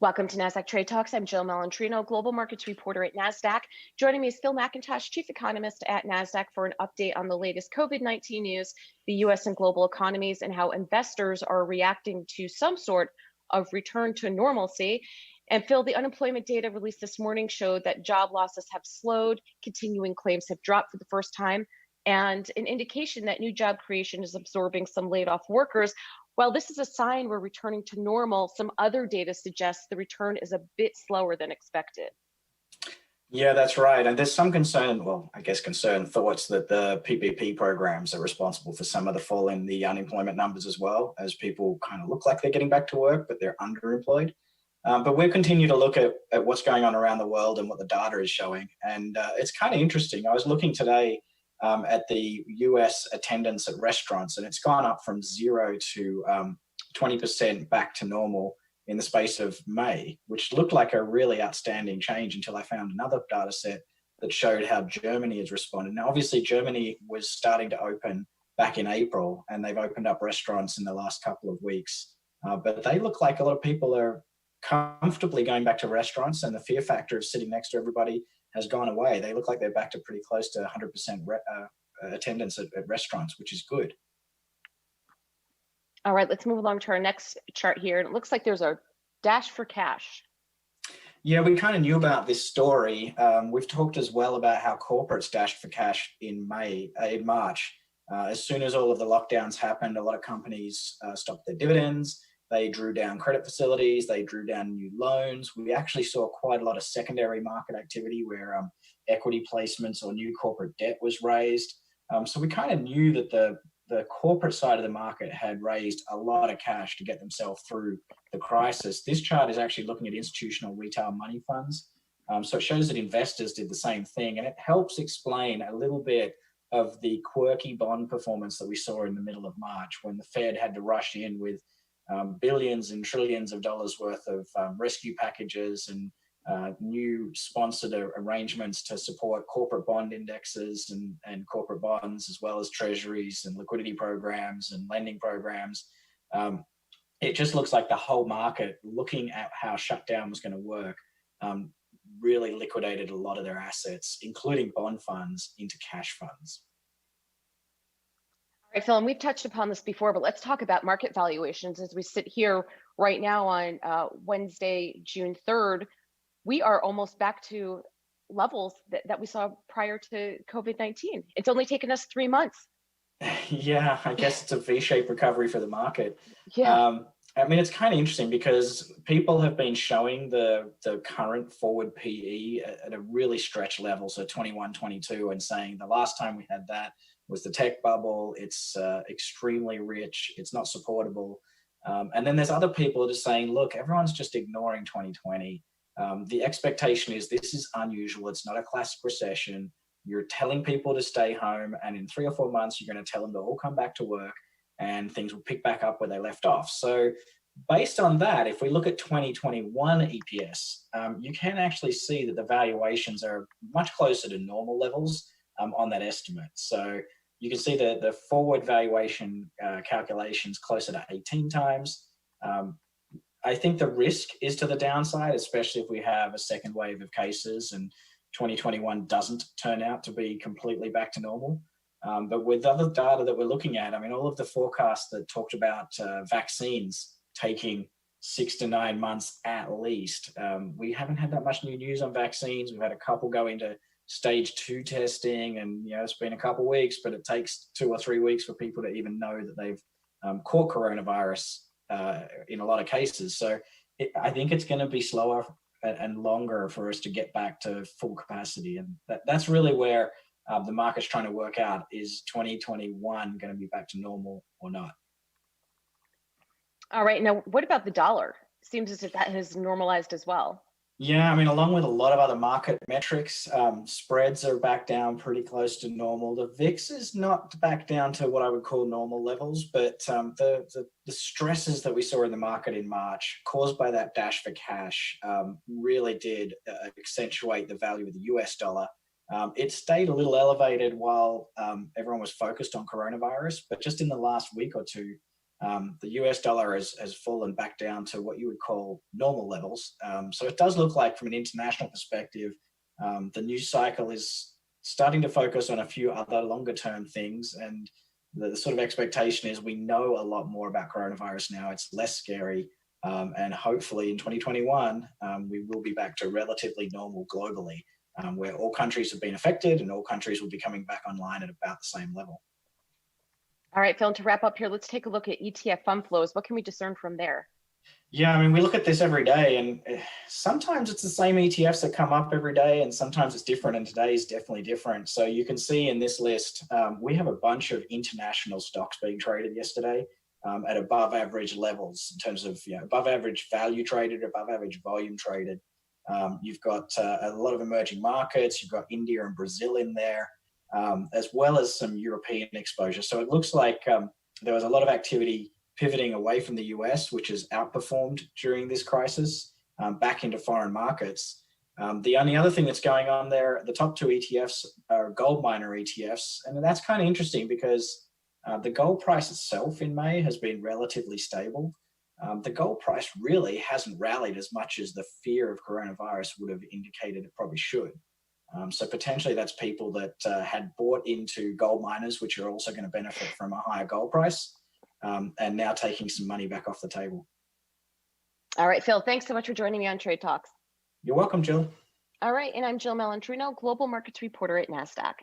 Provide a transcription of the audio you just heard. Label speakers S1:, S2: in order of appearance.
S1: Welcome to Nasdaq Trade Talks. I'm Jill Malandrino, global markets reporter at Nasdaq. Joining me is Phil Mackintosh, chief economist at Nasdaq, for an update on the latest COVID-19 news, the U.S. and global economies, and how investors are reacting to some sort of return to normalcy. And Phil, the unemployment data released this morning showed that job losses have slowed, continuing claims have dropped for the first time, and an indication that new job creation is absorbing some laid off workers. While this is a sign we're returning to normal, some other data suggests the return is a bit slower than expected.
S2: Yeah, that's right. And there's some concern, well, I guess concern thoughts that the PPP programs are responsible for some of the fall in the unemployment numbers as well, as people kind of look like they're getting back to work, but they're underemployed. But we'll continue to look at what's going on around the world and what the data is showing. And it's kind of interesting. I was looking today at the US attendance at restaurants, and it's gone up from 0 to 20% back to normal in the space of May, which looked like a really outstanding change until I found another data set that showed how Germany has responded. Now, obviously, Germany was starting to open back in April, and they've opened up restaurants in the last couple of weeks. But they look like a lot of people are comfortably going back to restaurants, and the fear factor of sitting next to everybody has gone away. They look like they're back to pretty close to 100% attendance at restaurants, which is good.
S1: All right, let's move along to our next chart here. And it looks like there's a dash for cash.
S2: Yeah, we kind of knew about this story. We've talked as well about how corporates dashed for cash in March. As soon as all of the lockdowns happened, a lot of companies stopped their dividends. They drew down credit facilities. They drew down new loans. We actually saw quite a lot of secondary market activity where equity placements or new corporate debt was raised. So we kind of knew that the corporate side of the market had raised a lot of cash to get themselves through the crisis. This chart is actually looking at institutional retail money funds. So it shows that investors did the same thing, and it helps explain a little bit of the quirky bond performance that we saw in the middle of March when the Fed had to rush in with billions and trillions of dollars worth of rescue packages and new sponsored arrangements to support corporate bond indexes and corporate bonds, as well as treasuries and liquidity programs and lending programs. It just looks like the whole market, looking at how shutdown was going to work, really liquidated a lot of their assets, including bond funds, into cash funds.
S1: All right, Phil, and we've touched upon this before, but let's talk about market valuations as we sit here right now on Wednesday, June 3rd. We are almost back to levels that we saw prior to COVID-19. It's only taken us 3 months.
S2: Yeah, I guess it's a V-shaped recovery for the market.
S1: Yeah.
S2: I mean, it's kind of interesting because people have been showing the current forward PE at a really stretched level, so 21, 22, and saying the last time we had that was the tech bubble. It's extremely rich. It's not supportable. And then there's other people just saying, look, everyone's just ignoring 2020. The expectation is this is unusual. It's not a classic recession. You're telling people to stay home, and in 3 or 4 months, you're going to tell them to all come back to work and things will pick back up where they left off. So based on that, if we look at 2021 EPS, you can actually see that the valuations are much closer to normal levels on that estimate. So you can see the forward valuation calculations closer to 18 times. I think the risk is to the downside, especially if we have a second wave of cases and 2021 doesn't turn out to be completely back to normal. But with other data that we're looking at, I mean, all of the forecasts that talked about vaccines taking 6 to 9 months at least, we haven't had that much new news on vaccines. We've had a couple go into stage 2 testing, and it's been a couple weeks, but it takes 2 or 3 weeks for people to even know that they've caught coronavirus in a lot of cases. So I think it's going to be slower and longer for us to get back to full capacity, and that's really where the market's trying to work out, is 2021 going to be back to normal or not?
S1: All right. Now, what about the dollar? Seems as if that has normalized as well.
S2: Yeah, I mean, along with a lot of other market metrics, spreads are back down pretty close to normal. The VIX is not back down to what I would call normal levels, but the stresses that we saw in the market in March, caused by that dash for cash, really did accentuate the value of the US dollar. It stayed a little elevated while everyone was focused on coronavirus, but just in the last week or two, The US dollar has fallen back down to what you would call normal levels. So it does look like, from an international perspective, the news cycle is starting to focus on a few other longer term things. And the sort of expectation is we know a lot more about coronavirus now. It's less scary. And hopefully in 2021, we will be back to relatively normal globally, where all countries have been affected and all countries will be coming back online at about the same level.
S1: All right, Phil, and to wrap up here, let's take a look at ETF fund flows. What can we discern from there?
S2: Yeah, I mean, we look at this every day, and sometimes it's the same ETFs that come up every day, and sometimes it's different, and today is definitely different. So you can see in this list, we have a bunch of international stocks being traded yesterday at above average levels in terms of, above average value traded, above average volume traded. You've got a lot of emerging markets. You've got India and Brazil in there, as well as some European exposure. So it looks like there was a lot of activity pivoting away from the US, which has outperformed during this crisis, back into foreign markets. The only other thing that's going on there, the top two ETFs are gold miner ETFs. And that's kind of interesting because the gold price itself in May has been relatively stable. The gold price really hasn't rallied as much as the fear of coronavirus would have indicated it probably should. So potentially that's people that had bought into gold miners, which are also going to benefit from a higher gold price, and now taking some money back off the table.
S1: All right, Phil, thanks so much for joining me on Trade Talks.
S2: You're welcome, Jill.
S1: All right, and I'm Jill Malandrino, Global Markets Reporter at Nasdaq.